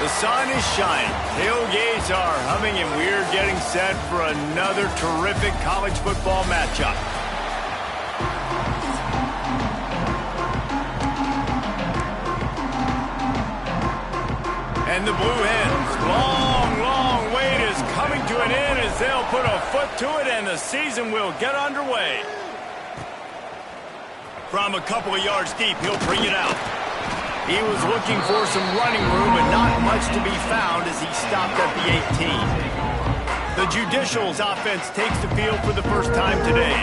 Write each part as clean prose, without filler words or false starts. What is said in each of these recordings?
The sun is shining, tailgates are humming, and we're getting set for another terrific college football matchup. And the Blue Hens' long wait is coming to an end as they'll put a foot to it and the season will get underway. From a couple of yards deep, he'll bring it out. He was looking for some running room, but not much to be found as he stopped at the 18. The Judicials offense takes the field for the first time today.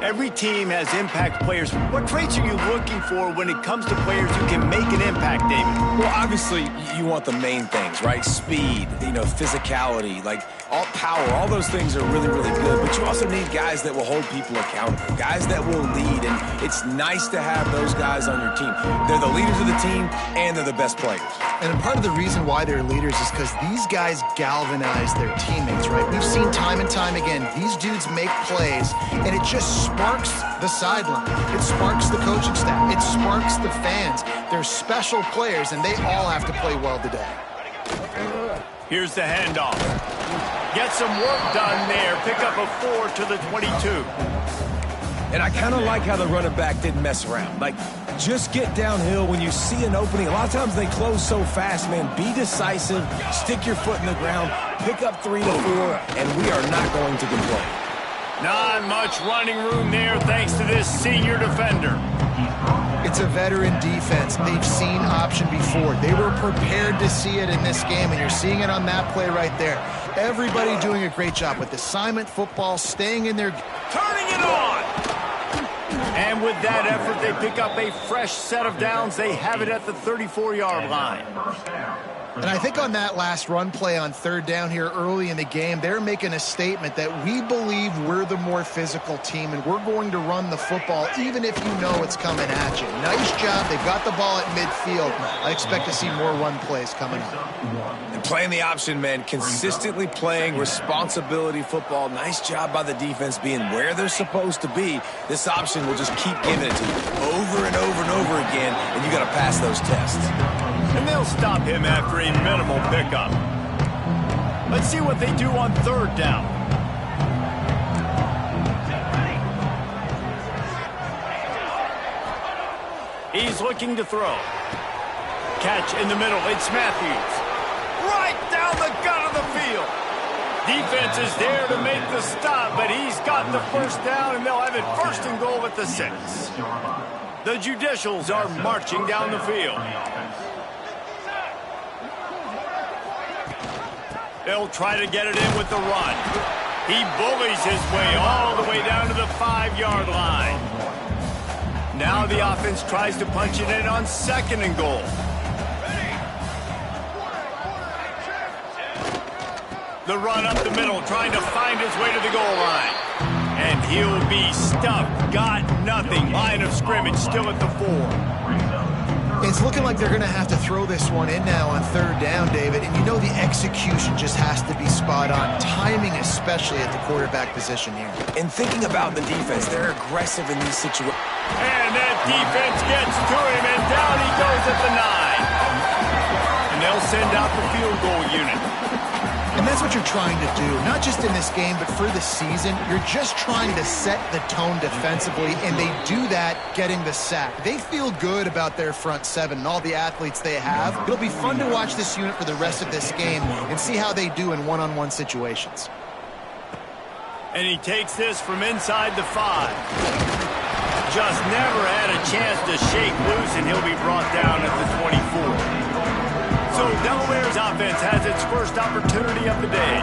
Every team has impact players. What traits are you looking for when it comes to players who can make an impact, David? Well, obviously, you want the main things, right? Speed, physicality, like all power. All those things are really, really good. But you also need guys that will hold people accountable, guys that will lead. And it's nice to have those guys on your team. They're the leaders of the team, and they're the best players. And part of the reason why they're leaders is because these guys galvanize their teammates, right? We've seen time and time again, these dudes make plays, and it just sparks the sideline. It sparks the coaching staff. It sparks the fans. They're special players, and they all have to play well today. Here's the handoff. Get some work done there. Pick up a 4 to the 22. And I kind of like how the running back didn't mess around. Like, just get downhill when you see an opening. A lot of times they close so fast, man. Be decisive, stick your foot in the ground, pick up 3 to 4, and we are not going to complain. Not much running room there thanks to this senior defender. It's a veteran defense. They've seen option before. They were prepared to see it in this game, and you're seeing it on that play right there. Everybody doing a great job with assignment football, staying in their... Turning it on! And with that effort, they pick up a fresh set of downs. They have it at the 34-yard line. And I think on that last run play on third down here early in the game, they're making a statement that we believe we're the more physical team and we're going to run the football even if you know it's coming at you. Nice job. They've got the ball at midfield. I expect to see more run plays coming up. And playing the option, man, consistently playing responsibility football. Nice job by the defense being where they're supposed to be. This option will just keep giving it to you over and over and over again, and you got to pass those tests. And they'll stop him after a minimal pickup. Let's see what they do on third down. He's looking to throw. Catch in the middle. It's Matthews. Right down the gut of the field. Defense is there to make the stop, but he's got the first down, and they'll have it first and goal at the 6. The Judicials are marching down the field. They'll try to get it in with the run. He bullies his way all the way down to the 5-yard line. Now the offense tries to punch it in on 2nd and goal. The run up the middle, trying to find his way to the goal line. And he'll be stuffed. Got nothing. Line of scrimmage still at the 4. It's looking like they're going to have to throw this one in now on third down, David. And you know the execution just has to be spot on. Timing especially at the quarterback position here. And thinking about the defense, they're aggressive in these situations. And that defense gets to him, and down he goes at the 9. And they'll send out the field goal unit. And that's what you're trying to do, not just in this game, but for the season. You're just trying to set the tone defensively, and they do that getting the sack. They feel good about their front 7 and all the athletes they have. It'll be fun to watch this unit for the rest of this game and see how they do in one-on-one situations. And he takes this from inside the 5. Just never had a chance to shake loose, and he'll be brought down at the 24. So Delaware's offense has its first opportunity of the day.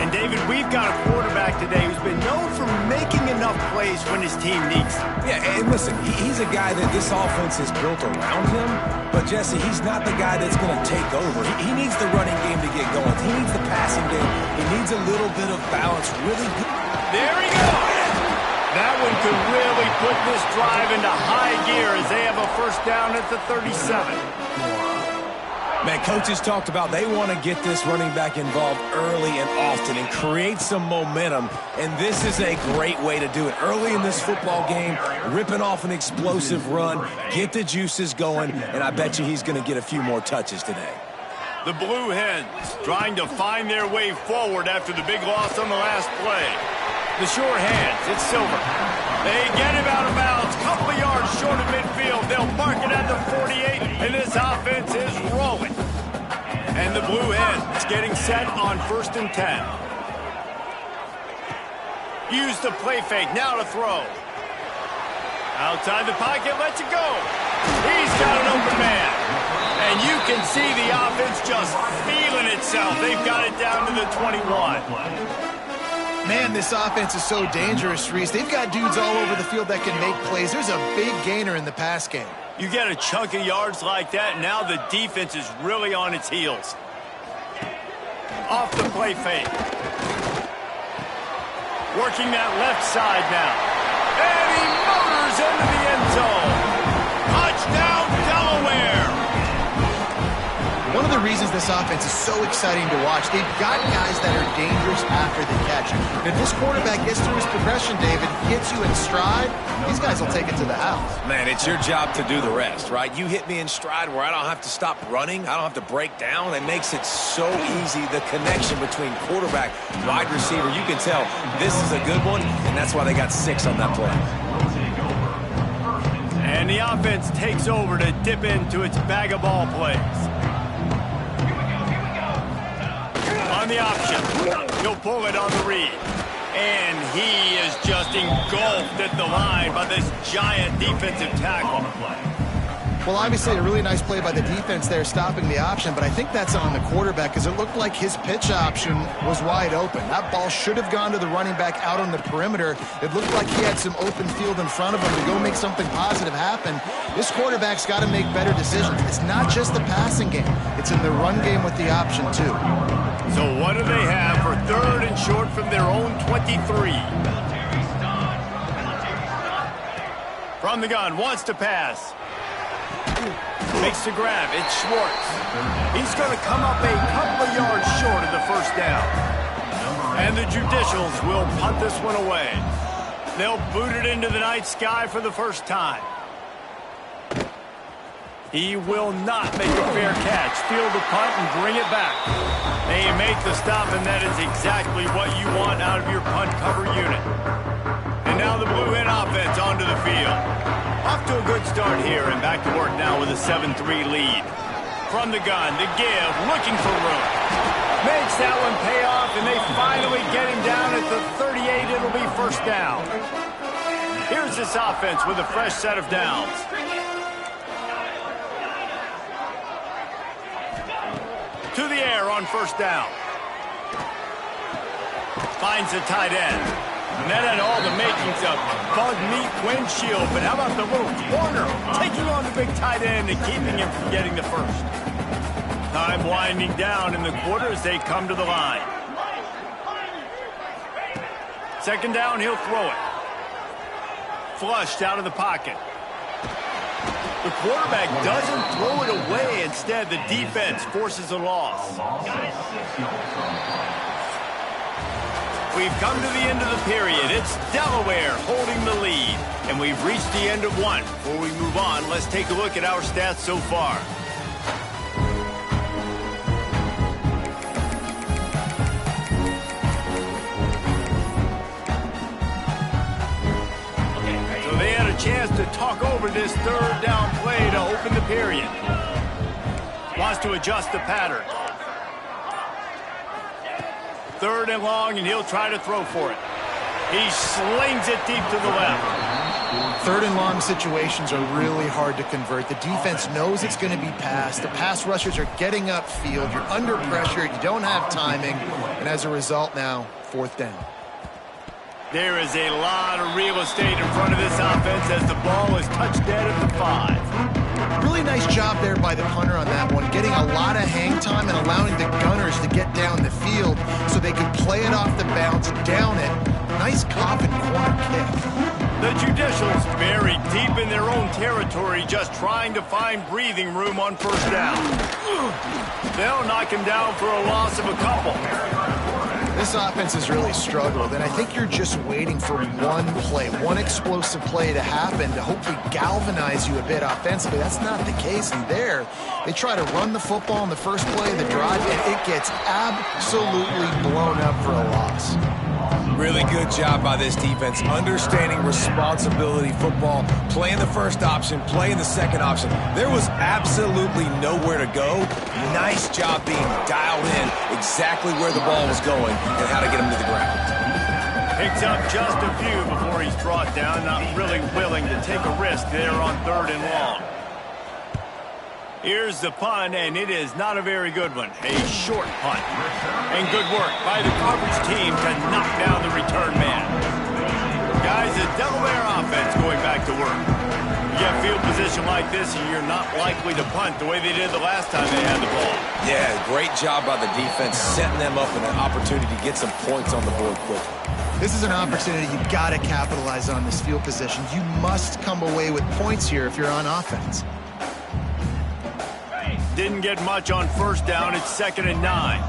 And David, we've got a quarterback today who's been known for making enough plays when his team needs them. Yeah, and listen, he's a guy that this offense is built around him. But, Jesse, he's not the guy that's going to take over. He needs the running game to get going. He needs the passing game. He needs a little bit of balance. Really good. There he goes. That one could really put this drive into high gear as they have a first down at the 37. Man, coaches talked about they want to get this running back involved early and often and create some momentum, and this is a great way to do it. Early in this football game, ripping off an explosive run, get the juices going, and I bet you he's going to get a few more touches today. The Blue Hens trying to find their way forward after the big loss on the last play. The sure hands, it's Silver. They get him out of bounds, couple of yards short of midfield. They'll mark it at the 48, and this offense is rolling. And the Blue Hens getting set on 1st and 10. Use the play fake, now to throw. Outside the pocket, lets it go. He's got an open man. And you can see the offense just feeling itself. They've got it down to the 21. Man, this offense is so dangerous, Reese. They've got dudes all over the field that can make plays. There's a big gainer in the pass game. You get a chunk of yards like that, and now the defense is really on its heels. Off the play fake. Working that left side now. And he motors into the end zone. Touchdown, Delaware. One of the reasons this offense is so exciting to watch, they've got guys that are dangerous after the catch. And if this quarterback gets through his progression, David, gets you in stride, these guys will take it to the house. Man, it's your job to do the rest, right? You hit me in stride where I don't have to stop running. I don't have to break down. It makes it so easy, the connection between quarterback, wide receiver. You can tell this is a good one, and that's why they got 6 on that play. And the offense takes over to dip into its bag of ball plays. On the option, he'll pull it on the read. And he is just engulfed at the line by this giant defensive tackle. Well, obviously a really nice play by the defense there stopping the option, but I think that's on the quarterback because it looked like his pitch option was wide open. That ball should have gone to the running back out on the perimeter. It looked like he had some open field in front of him to go make something positive happen. This quarterback's got to make better decisions. It's not just the passing game. It's in the run game with the option, too. So what do they have for 3rd and short from their own 23? From the gun, wants to pass. Makes the grab, it's Schwartz. He's going to come up a couple of yards short of the 1st down. And the Judicials will punt this one away. They'll boot it into the night sky for the first time. He will not make a fair catch. Field the punt and bring it back. They make the stop, and that is exactly what you want out of your punt cover unit. And now the Blue Hen offense onto the field. Off to a good start here, and back to work now with a 7-3 lead. From the gun, the give, looking for room. Makes that one pay off, and they finally get him down at the 38. It'll be 1st down. Here's this offense with a fresh set of downs. To the air on 1st down. Finds the tight end. And that had all the makings of bug meat windshield. But how about the little corner taking on the big tight end and keeping him from getting the 1st? Time winding down in the quarter as they come to the line. 2nd down, he'll throw it. Flushed out of the pocket. The quarterback doesn't throw it away. Instead, the defense forces a loss. We've come to the end of the period. It's Delaware holding the lead. And we've reached the end of one. Before we move on, let's take a look at our stats so far. So they had a chance to talk over this 3rd down play to open the period. Wants to adjust the pattern. 3rd and long, and he'll try to throw for it. He slings it deep to the left. 3rd and long situations are really hard to convert. The defense knows it's going to be passed. The pass rushers are getting upfield. You're under pressure. You don't have timing. And as a result now, 4th down. There is a lot of real estate in front of this offense as the ball is touched dead at the 5. Really nice job there by the punter on that one, getting a lot of hang time and allowing the gunners to get down the field so they could play it off the bounce, down it. Nice coffin corner kick. The Judicials buried deep in their own territory, just trying to find breathing room on 1st down. They'll knock him down for a loss of a couple. This This offense has really struggled, and I think you're just waiting for one play, one explosive play to happen to hopefully galvanize you a bit offensively. That's not the case, and there, they try to run the football in the first play of the drive, and it gets absolutely blown up for a loss. Really good job by this defense, understanding responsibility football, playing the first option, playing the second option. There was absolutely nowhere to go. Nice job being dialed in exactly where the ball was going and how to get him to the ground. Picks up just a few before he's brought down, not really willing to take a risk there on 3rd and long. Here's the punt, and it is not a very good one. A short punt. And good work by the coverage team to knock down the return man. Guys, the Delaware offense going back to work. You get field position like this, and you're not likely to punt the way they did the last time they had the ball. Yeah, great job by the defense, setting them up with an opportunity to get some points on the board quickly. This is an opportunity you've got to capitalize on this field position. You must come away with points here if you're on offense. Didn't get much on 1st down. It's 2nd and 9.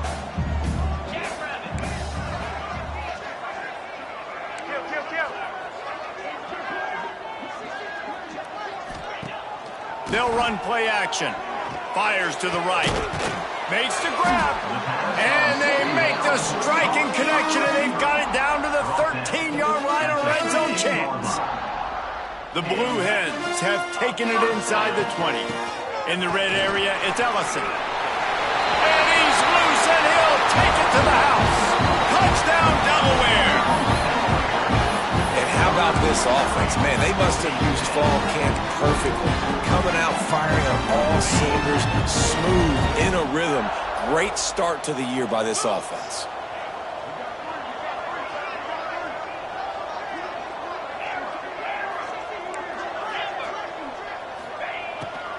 They'll run play action. Fires to the right. Makes the grab. And they make the striking connection, and they've got it down to the 13-yard line, a red zone chance. The Blue Hens have taken it inside the 20. In the red area, it's Ellison. And he's loose, and he'll take it to the house. Touchdown, Delaware. And how about this offense? Man, they must have used fall camp perfectly. Coming out, firing on all cylinders, smooth, in a rhythm. Great start to the year by this offense.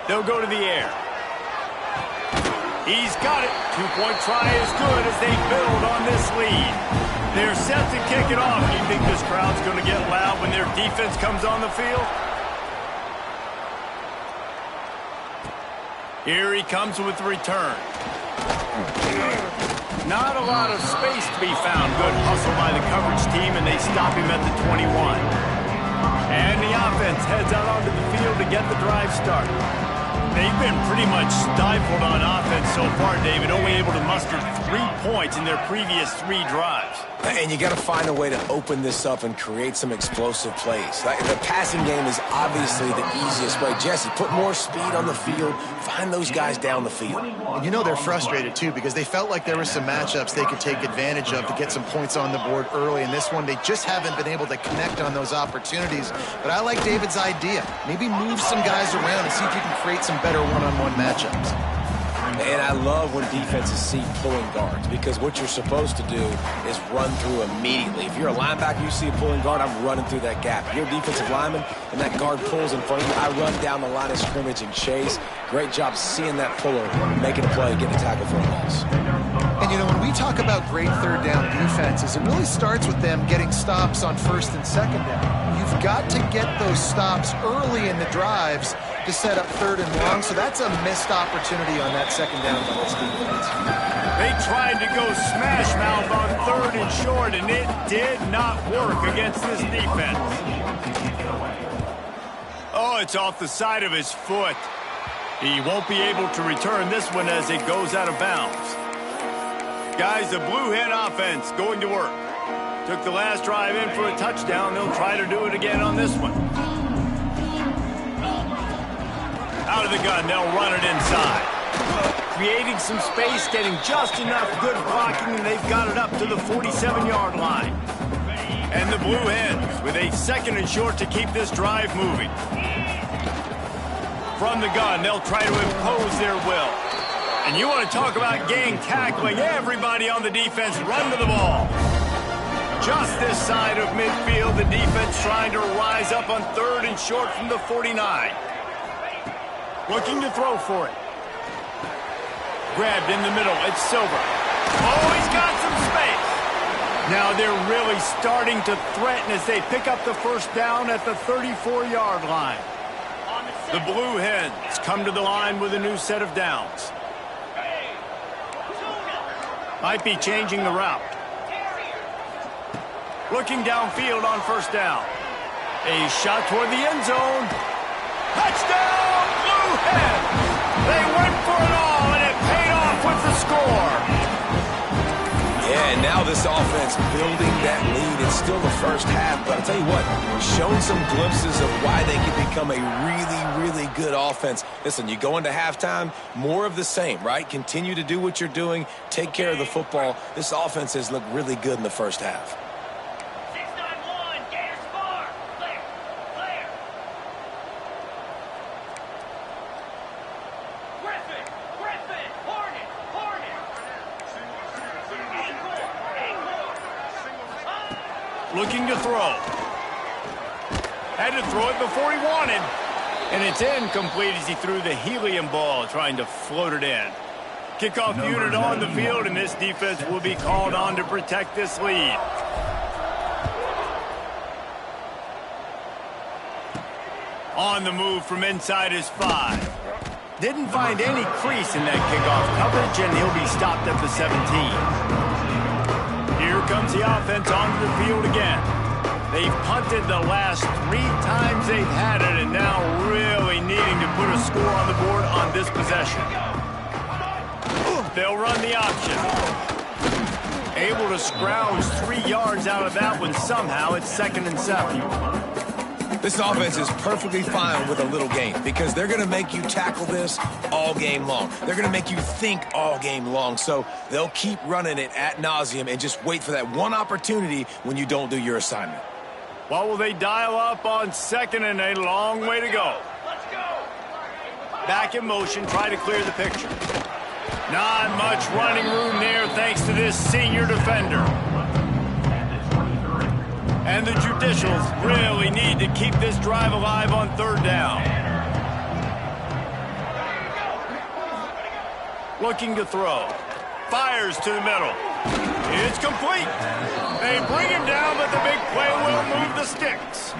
They'll go to the air. He's got it. 2-point try is good as they build on this lead. They're set to kick it off. You think this crowd's going to get loud when their defense comes on the field? Here he comes with the return. Not a lot of space to be found. Good hustle by the coverage team, and they stop him at the 21. And the offense heads out onto the field to get the drive started. They've been pretty much stifled on offense so far, David, only able to muster 3 points in their previous 3 drives. And you got to find a way to open this up and create some explosive plays. Like, the passing game is obviously the easiest way. Jesse, put more speed on the field. Find those guys down the field. And you know they're frustrated, too, because they felt like there were some matchups they could take advantage of to get some points on the board early. In this one, they just haven't been able to connect on those opportunities. But I like David's idea. Maybe move some guys around and see if you can create some better one-on-one matchups. And I love when defenses see pulling guards, because what you're supposed to do is run through immediately. If you're a linebacker, you see a pulling guard, I'm running through that gap. If you're a defensive lineman and that guard pulls in front of you, I run down the line of scrimmage and chase. Great job seeing that puller, making a play, getting a tackle for a loss. And, you know, when we talk about great 3rd down defenses, it really starts with them getting stops on 1st and 2nd down. You've got to get those stops early in the drives to set up 3rd and long, so that's a missed opportunity on that 2nd down by this defense. They tried to go smash mouth on 3rd and short, and it did not work against this defense. Oh, it's off the side of his foot. He won't be able to return this one as it goes out of bounds. Guys, the Blue Hen offense going to work. Took the last drive in for a touchdown. They'll try to do it again on this one. Out of the gun, they'll run it inside. Creating some space, getting just enough good blocking, and they've got it up to the 47-yard line. And the Blue Hens with a 2nd and short to keep this drive moving. From the gun, they'll try to impose their will. And you want to talk about gang tackling, everybody on the defense run to the ball. Just this side of midfield, the defense trying to rise up on 3rd and short from the 49. Looking to throw for it. Grabbed in the middle, it's Silver. Oh, he's got some space. Now they're really starting to threaten as they pick up the 1st down at the 34-yard line. The Blue Hens come to the line with a new set of downs. Might be changing the route. Looking downfield on first down. A shot toward the end zone. Touchdown, Blue Hen! They went for it all, and it paid off with the score. Yeah, and now this offense building that lead. It's still the first half, but I'll tell you what, showing some glimpses of why they can become a really, really good offense. Listen, you go into halftime, more of the same, right? Continue to do what you're doing, take care of the football. This offense has looked really good in the first half. Looking to throw. Had to throw it before he wanted. And it's incomplete as he threw the helium ball, trying to float it in. Kickoff unit on the field, and this defense will be called on to protect this lead. On the move from inside his 5. Didn't find any crease in that kickoff coverage, and he'll be stopped at the 17. Here comes the offense onto the field again. They've punted the last 3 times they've had it, and now really needing to put a score on the board on this possession. They'll run the option. Able to scrounge 3 yards out of that one somehow. It's 2nd and 7. This offense is perfectly fine with a little gain because they're going to make you tackle this all game long. They're going to make you think all game long. So they'll keep running it ad nauseum and just wait for that one opportunity when you don't do your assignment. What will they dial up on 2nd and a long way to go? Back in motion, try to clear the picture. Not much running room there thanks to this senior defender. And the Judicials really need to keep this drive alive on 3rd down. Looking to throw. Fires to the middle. It's complete. They bring him down, but the big play will move the sticks.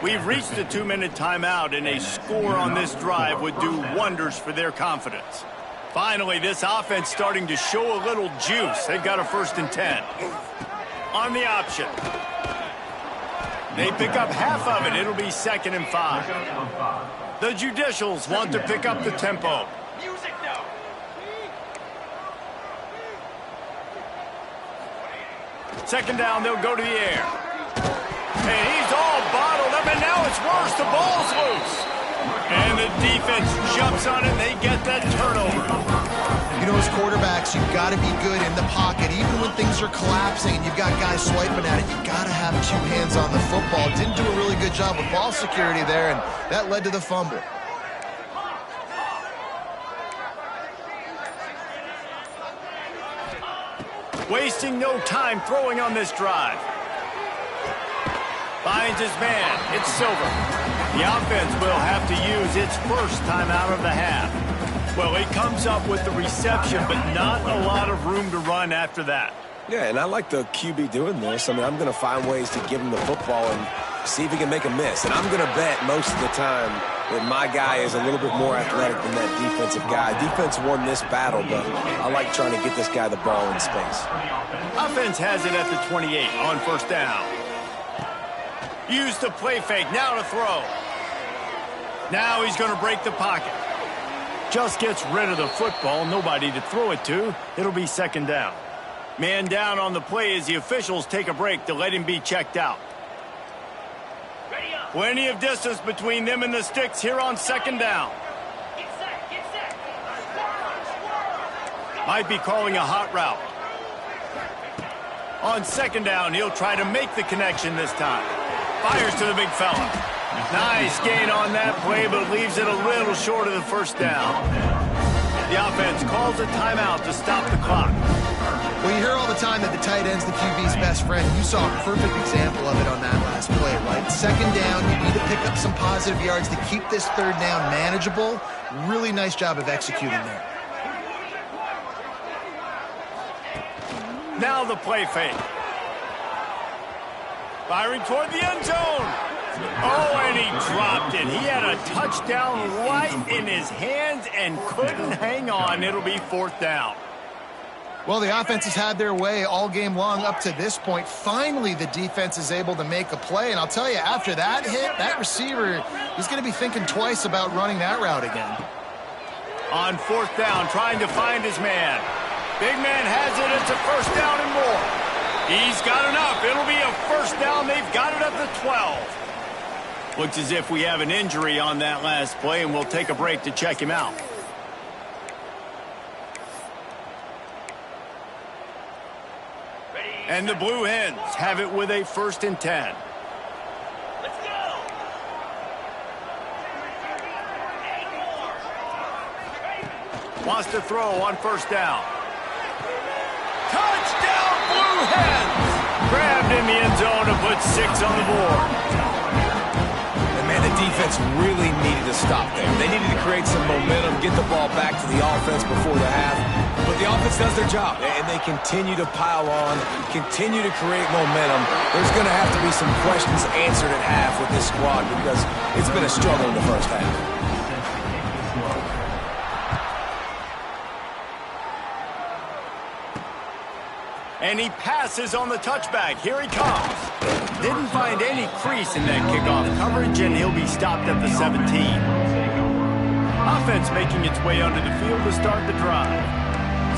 We've reached the 2-minute timeout, and a score on this drive would do wonders for their confidence. Finally, this offense starting to show a little juice. They've got a 1st and 10. On the option. They pick up half of it. It'll be 2nd and 5. The Judicials want to pick up the tempo. Second down, they'll go to the air. And he's all bottled up, and now it's worse. The ball's loose. And the defense jumps on it, and they get that turnover. You know, as quarterbacks, you've got to be good in the pocket. Even when things are collapsing and you've got guys swiping at it, you've got to have 2 hands on the football. Didn't do a really good job with ball security there, and that led to the fumble. Wasting no time throwing on this drive. Finds his man. It's Silver. The offense will have to use its first timeout of the half. Well, it comes up with the reception, but not a lot of room to run after that. Yeah, and I like the QB doing this. I mean, I'm going to find ways to give him the football and see if he can make a miss. And I'm going to bet most of the time that my guy is a little bit more athletic than that defensive guy. Defense won this battle, but I like trying to get this guy the ball in space. Offense has it at the 28 on 1st down. Use the play fake. Now to throw. Now he's going to break the pocket. Just gets rid of the football. Nobody to throw it to. It'll be 2nd down. Man down on the play as the officials take a break to let him be checked out. Plenty of distance between them and the sticks here on 2nd down. Might be calling a hot route. On 2nd down, he'll try to make the connection this time. Fires to the big fella. Nice gain on that play, but leaves it a little short of the 1st down. The offense calls a timeout to stop the clock. Well, you hear all the time that the tight end's the QB's best friend. You saw a perfect example of it on that last play, right? 2nd down, you need to pick up some positive yards to keep this 3rd down manageable. Really nice job of executing there. Now the play fake. Firing toward the end zone. Oh, and he dropped it. He had a touchdown right in his hands and couldn't hang on. It'll be 4th down. Well, the offense has had their way all game long up to this point. Finally, the defense is able to make a play. And I'll tell you, after that hit, that receiver, he's going to be thinking twice about running that route again. On fourth down, trying to find his man. Big man has it. It's a first down and more. He's got enough. It'll be a first down. They've got it at the 12. Looks as if we have an injury on that last play, and we'll take a break to check him out. And the Blue Hens have it with a 1st and 10. Let's go. Wants to throw on first down. Touchdown, Blue Hens! Grabbed in the end zone to put 6 on the board. And man, the defense really needed to stop there. They needed to create some momentum, get the ball back to the offense before the half. But the offense does their job, and they continue to pile on, continue to create momentum. There's going to have to be some questions answered at half with this squad because it's been a struggle in the first half. And he passes on the touchback. Here he comes. Didn't find any crease in that kickoff coverage, and he'll be stopped at the 17. Offense making its way onto the field to start the drive.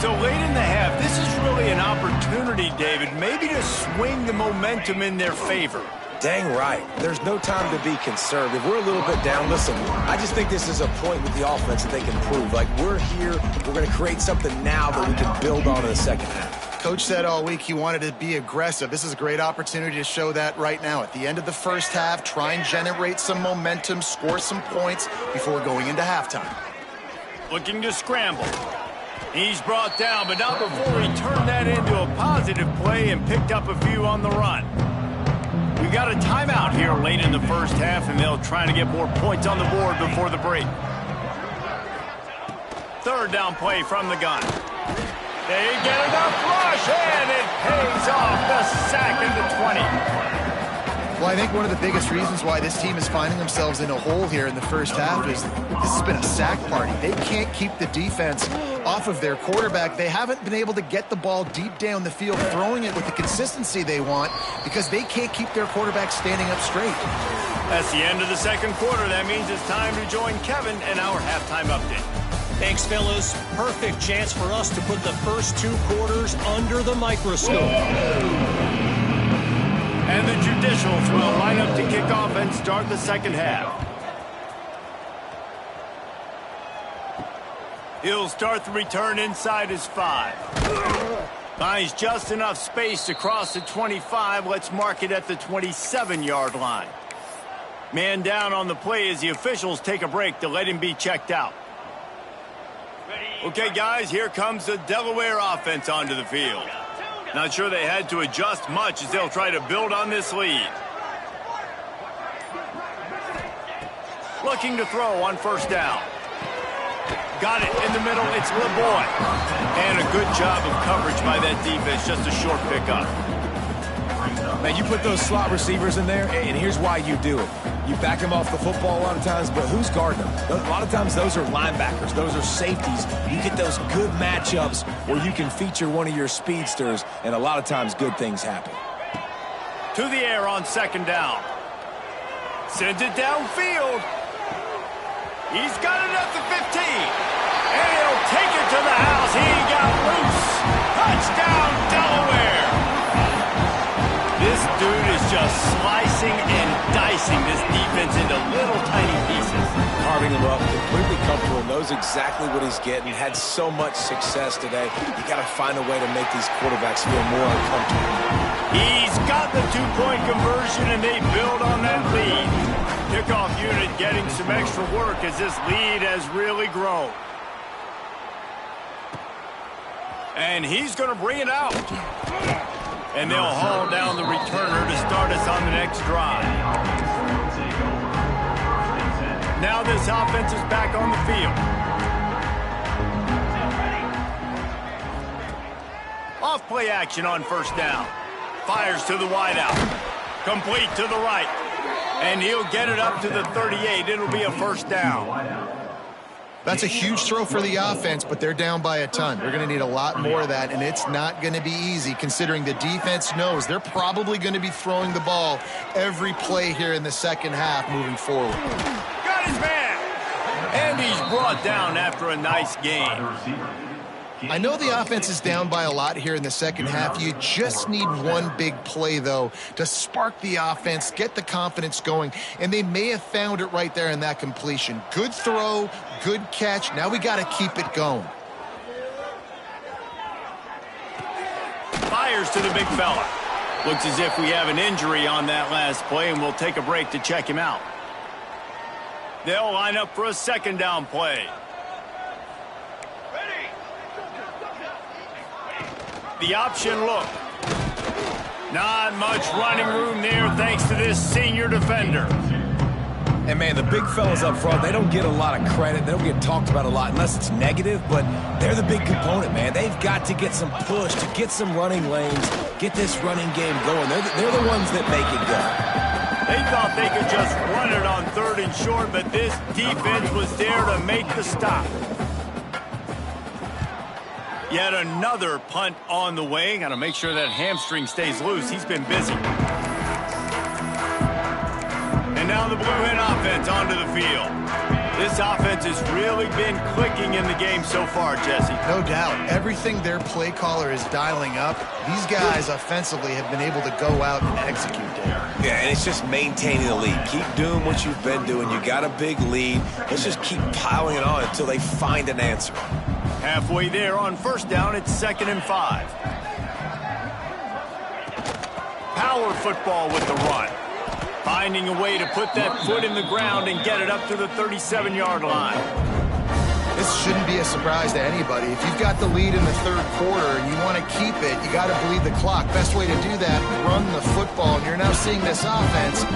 So late in the half, this is really an opportunity, David, maybe to swing the momentum in their favor. Dang right. There's no time to be conservative. We're a little bit down. Listen, I just think this is a point with the offense that they can prove. Like, we're here, we're going to create something now that we can build on in the second half. Coach said all week he wanted to be aggressive. This is a great opportunity to show that right now. At the end of the first half, try and generate some momentum, score some points before going into halftime. Looking to scramble. He's brought down, but not before he turned that into a positive play and picked up a few on the run. We got a timeout here late in the first half, and they'll try to get more points on the board before the break. 3rd down play from the gun. They get enough rush, and it pays off. The sack at the 20. Well, I think one of the biggest reasons why this team is finding themselves in a hole here in the first half is this has been a sack party. They can't keep the defense off of their quarterback. They haven't been able to get the ball deep down the field, throwing it with the consistency they want because they can't keep their quarterback standing up straight. That's the end of the second quarter. That means it's time to join Kevin and our halftime update. Thanks, fellas. Perfect chance for us to put the first 2 quarters under the microscope. And the Judicials will line up to kick off and start the second half. He'll start the return inside his 5. Finds just enough space to cross the 25. Let's mark it at the 27-yard line. Man down on the play as the officials take a break to let him be checked out. Okay, guys, here comes the Delaware offense onto the field. Not sure they had to adjust much as they'll try to build on this lead. Looking to throw on first down. Got it in the middle. It's LeBoy. And a good job of coverage by that defense. Just a short pickup. Man, you put those slot receivers in there, and here's why you do it. You back them off the football a lot of times, but who's guarding them? A lot of times those are linebackers. Those are safeties. You get those good matchups where you can feature one of your speedsters, and a lot of times good things happen. To the air on second down. Sends it downfield. He's got it at the 15. And he'll take it to the house. He got loose. Touchdown, Delaware. This dude is just slicing and dicing this defense into little tiny pieces. Carving him up, completely comfortable, knows exactly what he's getting, had so much success today. You got to find a way to make these quarterbacks feel more uncomfortable. He's got the 2-point conversion, and they build on that lead. Kickoff unit getting some extra work as this lead has really grown. And he's going to bring it out. And they'll haul down the returner to start us on the next drive. Now this offense is back on the field. Off play action on first down. Fires to the wideout. Complete to the right. And he'll get it up to the 38. It'll be a first down. That's a huge throw for the offense, but they're down by a ton. They're going to need a lot more of that, and it's not going to be easy considering the defense knows they're probably going to be throwing the ball every play here in the second half moving forward. Got his man! And he's brought down after a nice game. I know the offense is down by a lot here in the second half. You just need one big play, though, to spark the offense, get the confidence going, and they may have found it right there in that completion. Good throw, good catch. Now we got to keep it going. Fires to the big fella. Looks as if we have an injury on that last play, and we'll take a break to check him out. They'll line up for a second down play. The option look. Not much running room there thanks to this senior defender. And, man, the big fellas up front, they don't get a lot of credit. They don't get talked about a lot unless it's negative, but they're the big component, man. They've got to get some push, to get some running lanes, get this running game going. They're the ones that make it go. They thought they could just run it on 3rd and short, but this defense was there to make the stop. Yet another punt on the way. Got to make sure that hamstring stays loose. He's been busy. And now the Blue Hen offense onto the field. This offense has really been clicking in the game so far, Jesse. No doubt. Everything their play caller is dialing up, these guys offensively have been able to go out and execute there. Yeah, and it's just maintaining the lead. Keep doing what you've been doing. You got a big lead. Let's just keep piling it on until they find an answer. Halfway there on 1st down, it's 2nd and 5. Power football with the run. Finding a way to put that foot in the ground and get it up to the 37-yard line. This shouldn't be a surprise to anybody. If you've got the lead in the 3rd quarter and you want to keep it, you got to bleed the clock. Best way to do that, run the football. And you're now seeing this offense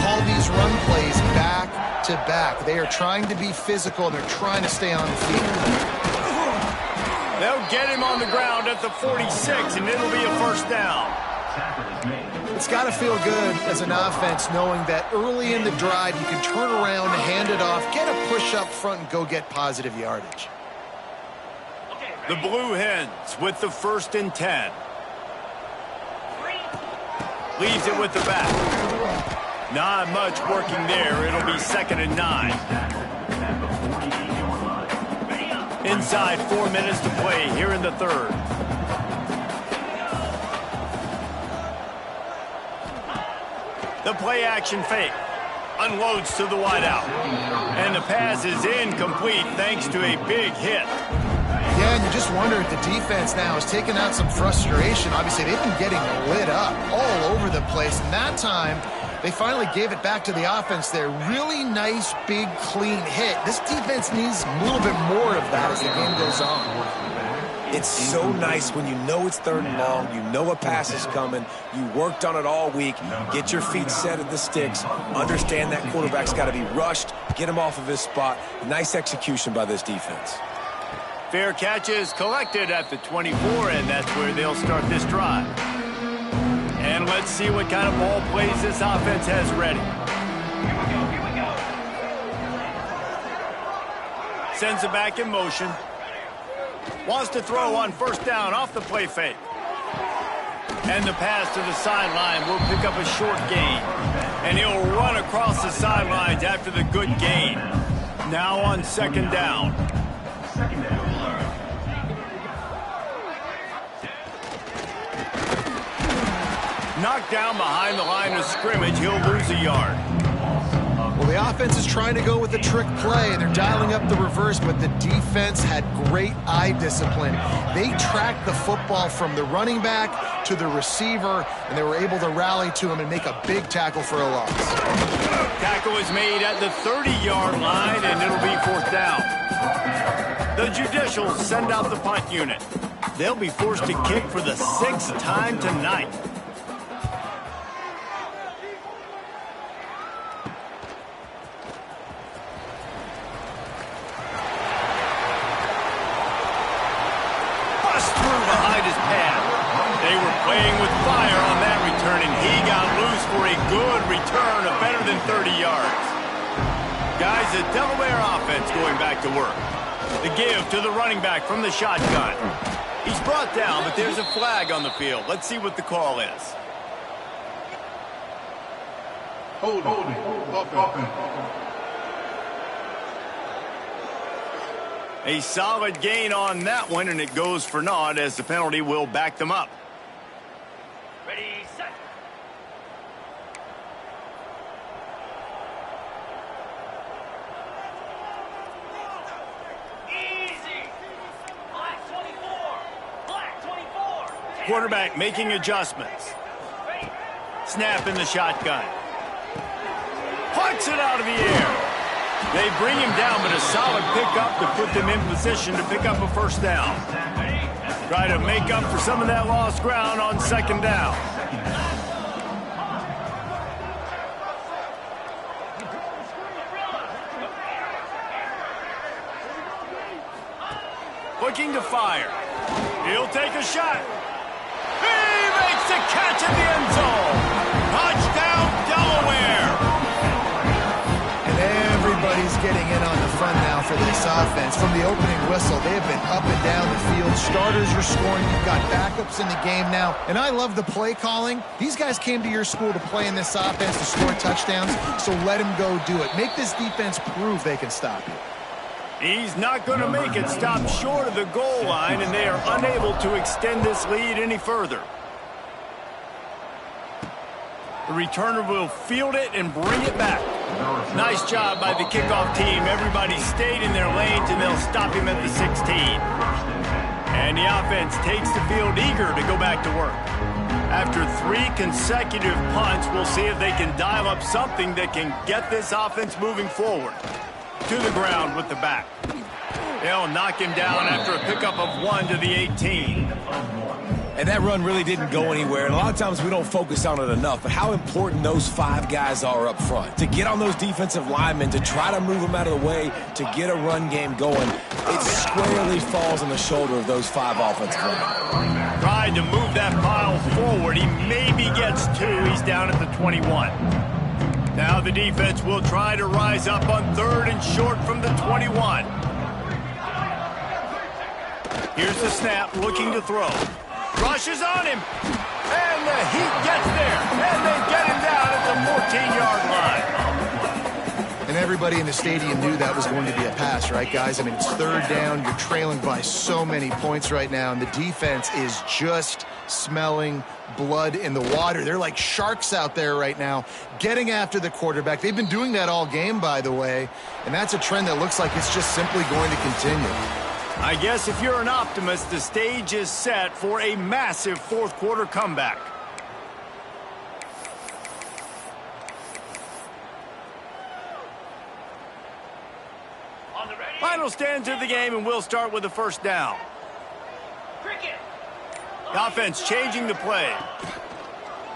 call these run plays back to back. They are trying to be physical, and they're trying to stay on the field. They'll get him on the ground at the 46, and it'll be a 1st down. It's got to feel good as an offense knowing that early in the drive you can turn around, hand it off, get a push up front, and go get positive yardage. The Blue Hens with the 1st and 10. Leaves it with the back. Not much working there. It'll be 2nd and 9. Inside 4 minutes to play here in the 3rd. The play action fake. Unloads to the wideout. And the pass is incomplete thanks to a big hit. Yeah, and you just wonder if the defense now is taking out some frustration. Obviously, they've been getting lit up all over the place. And that time, they finally gave it back to the offense there. Really nice, big, clean hit. This defense needs a little bit more of that as the game goes on. It's so nice when you know it's 3rd and long, you know a pass is coming, you worked on it all week, get your feet set at the sticks, understand that quarterback's got to be rushed, get him off of his spot. Nice execution by this defense. Fair catch is collected at the 24, and that's where they'll start this drive. And let's see what kind of ball plays this offense has ready. Here we go. Sends it back in motion. Wants to throw on 1st down off the play fake. And the pass to the sideline will pick up a short gain. And he'll run across the sidelines after the good gain. Now on 2nd down. Knocked down behind the line of scrimmage, he'll lose a yard. Well, the offense is trying to go with a trick play, and they're dialing up the reverse, but the defense had great eye discipline. They tracked the football from the running back to the receiver, and they were able to rally to him and make a big tackle for a loss. Tackle is made at the 30-yard line, and it'll be 4th down. The Judicials send out the punt unit. They'll be forced to kick for the 6th time tonight. Playing with fire on that return, and he got loose for a good return of better than 30 yards. Guys, the Delaware offense going back to work. The give to the running back from the shotgun. He's brought down, but there's a flag on the field. Let's see what the call is. Holding. A solid gain on that one, and it goes for naught as the penalty will back them up. Ready, set. Easy. Black 24. Black 24. Quarterback making adjustments. Snap in the shotgun. Puts it out of the air. They bring him down, but a solid pickup to put them in position to pick up a first down. Try to make up for some of that lost ground on second down. Looking to fire. He'll take a shot. He makes the catch in the end zone. Touchdown, Delaware. Everybody's getting in on the fun now for this offense. From the opening whistle, they have been up and down the field. Starters are scoring. You've got backups in the game now. And I love the play calling. These guys came to your school to play in this offense to score touchdowns, so let them go do it. Make this defense prove they can stop you. He's not going to make it. Stop short of the goal line, and they are unable to extend this lead any further. The returner will field it and bring it back. Nice job by the kickoff team. Everybody stayed in their lanes, and they'll stop him at the 16. And the offense takes the field eager to go back to work. After 3 consecutive punts, we'll see if they can dial up something that can get this offense moving forward. To the ground with the back. They'll knock him down after a pickup of 1 to the 18. And that run really didn't go anywhere. And a lot of times we don't focus on it enough, but how important those 5 guys are up front. To get on those defensive linemen, to try to move them out of the way, to get a run game going, it squarely falls on the shoulder of those 5 offensive linemen. Tried to move that pile forward. He maybe gets 2. He's down at the 21. Now the defense will try to rise up on 3rd and short from the 21. Here's the snap, looking to throw. Rushes on him, and the heat gets there, and they get him down at the 14-yard line. And everybody in the stadium knew that was going to be a pass, right, guys? I mean, it's 3rd down. You're trailing by so many points right now, and the defense is just smelling blood in the water. They're like sharks out there right now, getting after the quarterback. They've been doing that all game, by the way, and that's a trend that looks like it's just simply going to continue. I guess if you're an optimist, the stage is set for a massive 4th quarter comeback. Final stands of the game, and we'll start with the first down. The offense changing the play.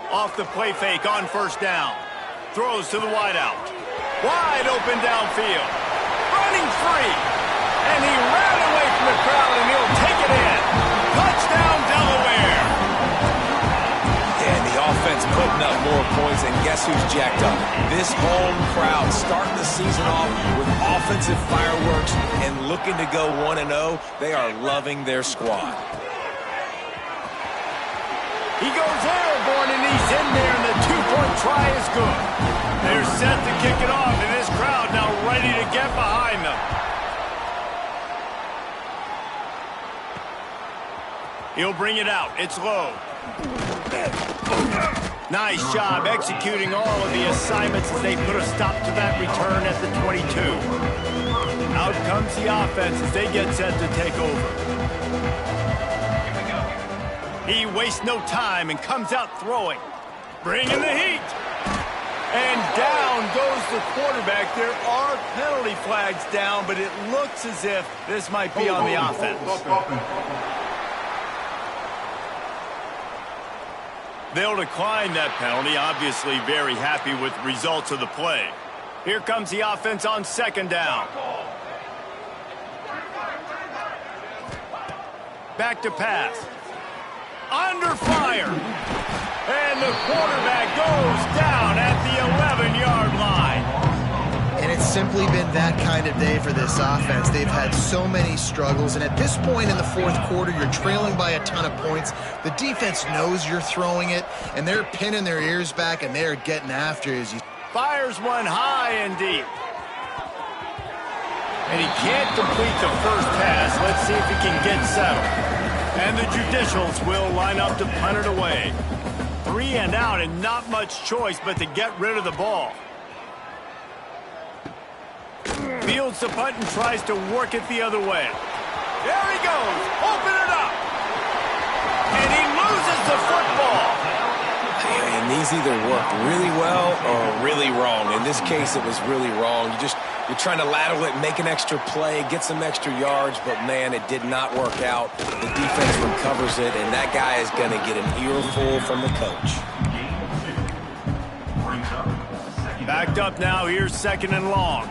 Off the play fake on first down. Throws to the wideout. Wide open downfield. Running free. And he ran away from the crowd, and he'll take it in. Touchdown, Delaware. And the offense putting up more points, and guess who's jacked up? This home crowd starting the season off with offensive fireworks and looking to go 1-0. They are loving their squad. He goes airborne, and he's in there, and the 2-point try is good. They're set to kick it off, and this crowd now ready to get behind them. He'll bring it out. It's low. Nice job executing all of the assignments as they put a stop to that return at the 22. Out comes the offense as they get set to take over. He wastes no time and comes out throwing. Bringing the heat. And down goes the quarterback. There are penalty flags down, but it looks as if this might be on the offense. They'll decline that penalty, obviously very happy with the results of the play. Here comes the offense on second down. Back to pass. Under fire. And the quarterback goes down at the 11-yard line. And it's simply been that kind of day for this offense. They've had so many struggles, and at this point in the fourth quarter, you're trailing by a ton of points. The defense knows you're throwing it, and they're pinning their ears back, and they're getting after it. Fires one high and deep. And he can't complete the first pass. Let's see if he can get settled. And the Judicials will line up to punt it away. 3 and out, and not much choice but to get rid of the ball. Fields the punt and tries to work it the other way. There he goes. Open it up. And he loses the football. And these either work really well or really wrong. In this case, it was really wrong. You're trying to lateral it, make an extra play, get some extra yards, but, man, it did not work out. The defense recovers it, and that guy is going to get an earful from the coach. Backed up now. Here's 2nd and long.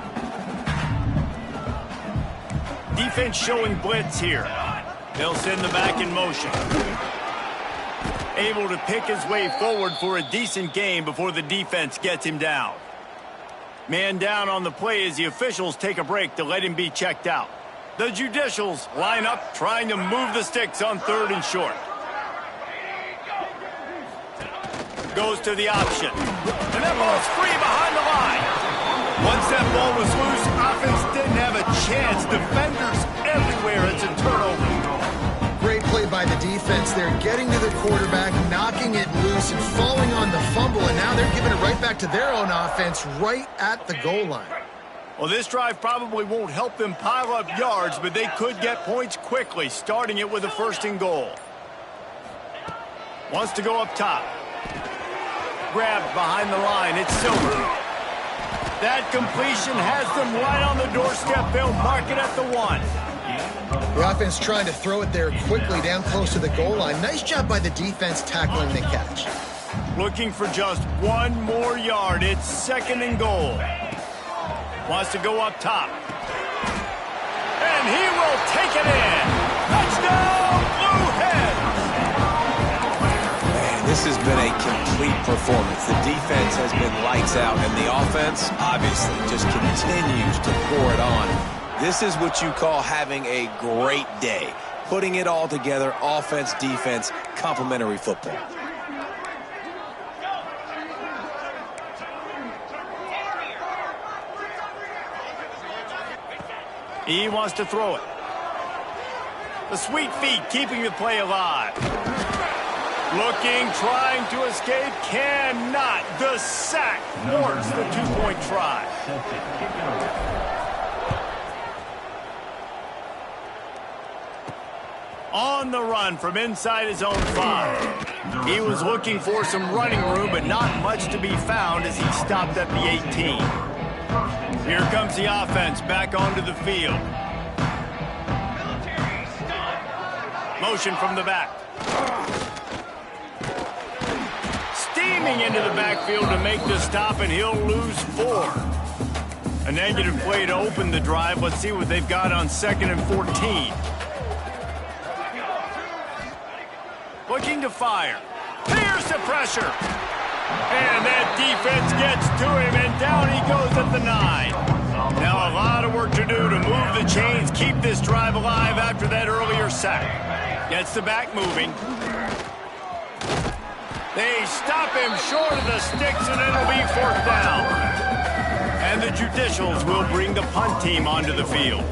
Defense showing blitz here. They'll send the back in motion. Able to pick his way forward for a decent gain before the defense gets him down. Man down on the play as the officials take a break to let him be checked out. The Judicials line up trying to move the sticks on 3rd and short. Goes to the option. And that ball's free behind the line. Once that ball was loose, offense didn't have a chance. Defenders everywhere. It's a turnover. Great play by the defense. They're getting to the quarterback, knocking it loose, and falling on the fumble, and now they're giving it right back to their own offense right at the goal line. Well, this drive probably won't help them pile up yards, but they could get points quickly, starting it with a 1st and goal. Wants to go up top. Grabbed behind the line. It's Silver. That completion has them right on the doorstep. They'll mark it at the 1. The offense trying to throw it there quickly down close to the goal line. Nice job by the defense tackling the catch. Looking for just 1 more yard. It's 2nd and goal. Wants to go up top. And he will take it in. Touchdown, Blue Hens! Man, this has been a complete performance. The defense has been lights out, and the offense obviously just continues to pour it on. This is what you call having a great day. Putting it all together, offense, defense, complementary football. He wants to throw it. The sweet feet keeping the play alive. Looking, trying to escape, cannot. The sack thwarts the 2-point try. On the run from inside his own 5. He was looking for some running room, but not much to be found as he stopped at the 18. Here comes the offense back onto the field. Motion from the back. Steaming into the backfield to make the stop, and he'll lose 4. A negative play to open the drive. Let's see what they've got on 2nd and 14. Looking to fire. Here's the pressure. And that defense gets to him, and down he goes at the 9. Now a lot of work to do to move the chains, keep this drive alive after that earlier sack. Gets the back moving. They stop him short of the sticks, and it'll be 4th down. And the Judicials will bring the punt team onto the field.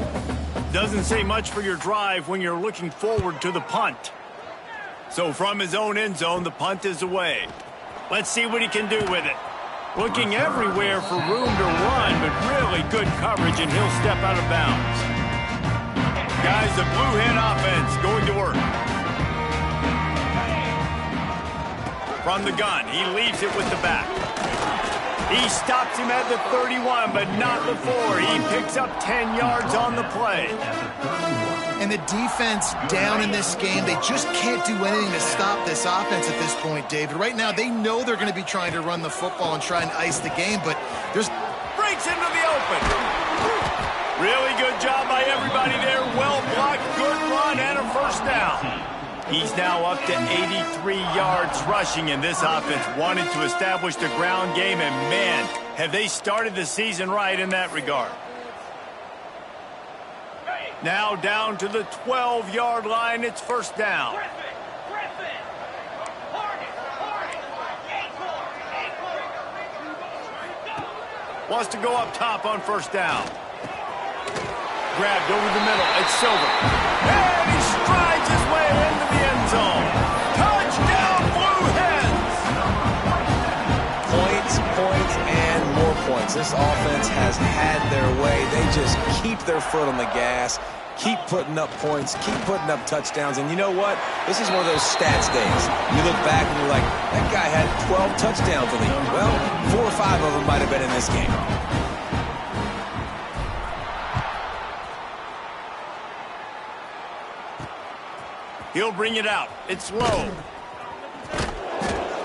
Doesn't say much for your drive when you're looking forward to the punt. So from his own end zone, the punt is away. Let's see what he can do with it. Looking everywhere for room to run, but really good coverage, and he'll step out of bounds. Guys, the Blue Hen offense going to work. From the gun, he leaves it with the back. He stops him at the 31, but not before. He picks up 10 yards on the play. And the defense down in this game, they just can't do anything to stop this offense at this point, David. Right now, they know they're going to be trying to run the football and try and ice the game, but there's... Breaks into the open. Really good job by everybody there. Well blocked, good run, and a 1st down. He's now up to 83 yards rushing, and this offense wanted to establish the ground game, and man, Have they started the season right in that regard? Now down to the 12-yard line. It's first down. Wants to go up top on first down. Grabbed over the middle. It's Silver. And he strides his way into the end zone. Touchdown, Blue Hens! Points, and more points. This offense has had their way. They just keep their foot on the gas, keep putting up points, keep putting up touchdowns. And you know what? This is one of those stats days. You look back and you're like, that guy had 12 touchdowns in the game. Well, 4 or 5 of them might have been in this game. He'll bring it out. It's low.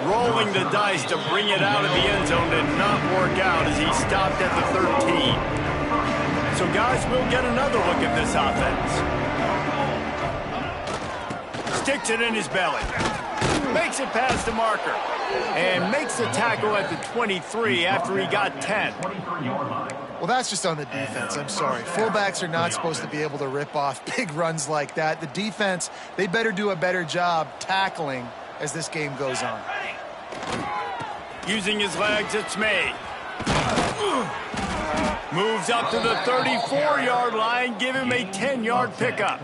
Rolling the dice to bring it out of the end zone did not work out as he stopped at the 13. So, guys, we'll get another look at this offense. Sticks it in his belly. Makes it past the marker. And makes the tackle at the 23 after he got 10. Well, that's just on the defense. I'm sorry. Fullbacks are not supposed to be able to rip off big runs like that. The defense, they better do a better job tackling as this game goes on. Using his legs, it's May. Moves up to the 34-yard line. Give him a 10-yard pickup.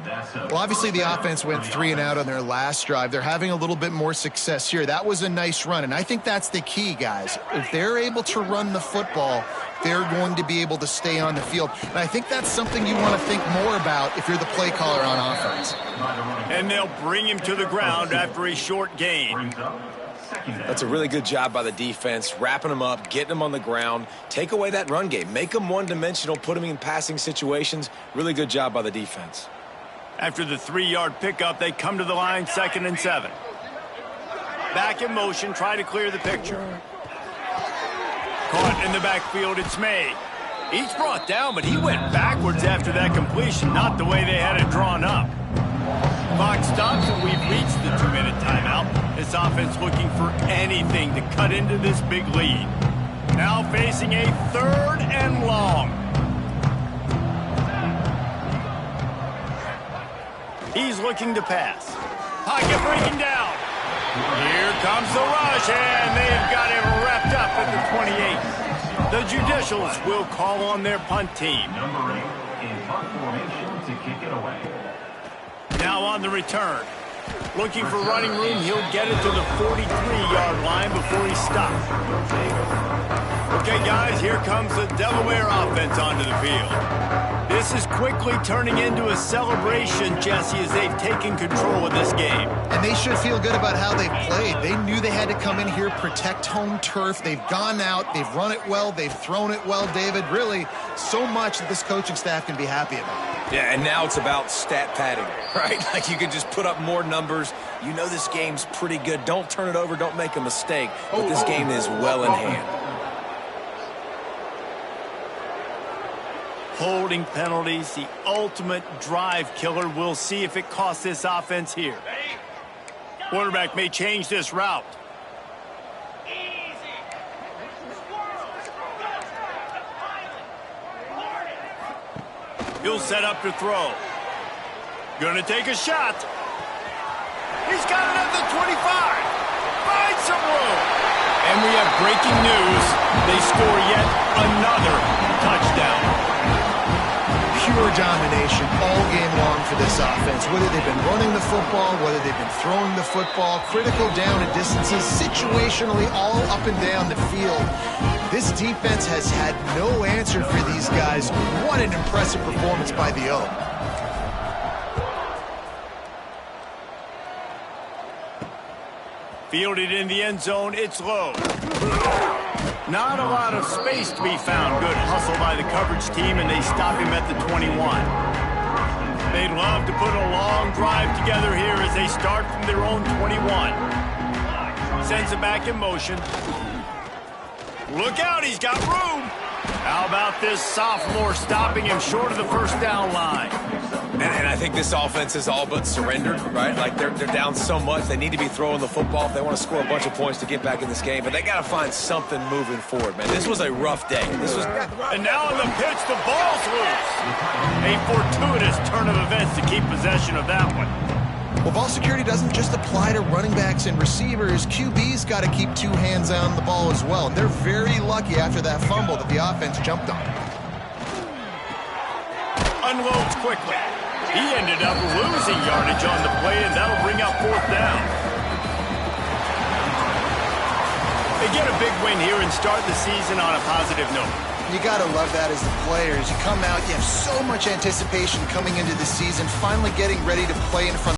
Well, obviously the offense went 3 and out on their last drive. They're having a little bit more success here. That was a nice run, and I think that's the key, guys. If they're able to run the football, they're going to be able to stay on the field. And I think that's something you want to think more about if you're the play caller on offense. And they'll bring him to the ground after a short gain. That's a really good job by the defense, wrapping them up, getting them on the ground. Take away that run game. Make them one-dimensional, put them in passing situations. Really good job by the defense. After the 3-yard pickup, they come to the line, 2nd and 7. Back in motion, try to clear the picture. Caught in the backfield, it's May. He's brought down, but he went backwards after that completion, not the way they had it drawn up. Clock stops, and we've reached the 2-minute timeout. This offense looking for anything to cut into this big lead. Now facing a 3rd and long. He's looking to pass. Pocket breaking down. Here comes the rush, and they've got him wrapped up at the 28. The Judicials will call on their punt team. Number 8 in punt formation to kick it away. Now on the return. Looking for running room, he'll get it to the 43-yard line before he stops. Okay, guys, here comes the Delaware offense onto the field. This is quickly turning into a celebration, Jesse, as they've taken control of this game. And they should feel good about how they've played. They knew they had to come in here, protect home turf. They've gone out, they've run it well, they've thrown it well, David. Really, so much that this coaching staff can be happy about. Yeah, and now it's about stat padding, right? Like you can just put up more numbers. You know this game's pretty good. Don't turn it over, don't make a mistake. But this game is well in hand. Holding penalties, the ultimate drive killer. We'll see if it costs this offense here. Quarterback may change this route. He'll set up to throw. Gonna take a shot. He's got it at the 25. Finds some room. And we have breaking news. They score yet another touchdown. Pure domination all game long for this offense. Whether they've been running the football, whether they've been throwing the football, critical down and distances, situationally all up and down the field. This defense has had no answer for these guys. What an impressive performance by the O. Fielded in the end zone, it's low. Not a lot of space to be found. Good hustle by the coverage team, and they stop him at the 21. They'd love to put a long drive together here as they start from their own 21. Sends it back in motion. Look out, he's got room. How about this sophomore stopping him short of the first down line? And I think this offense is all but surrendered, right? Like they're down so much. They need to be throwing the football if they want to score a bunch of points to get back in this game. But they got to find something moving forward, man. This was a rough day. And now on the pitch, the ball's loose. A fortuitous turn of events to keep possession of that one. Well, ball security doesn't just apply to running backs and receivers. QB's got to keep two hands on the ball as well. They're very lucky after that fumble that the offense jumped on. Unloads quickly. He ended up losing yardage on the play, and that'll bring up 4th down. They get a big win here and start the season on a positive note. You got to love that as the players. You come out, you have so much anticipation coming into the season, finally getting ready to play in front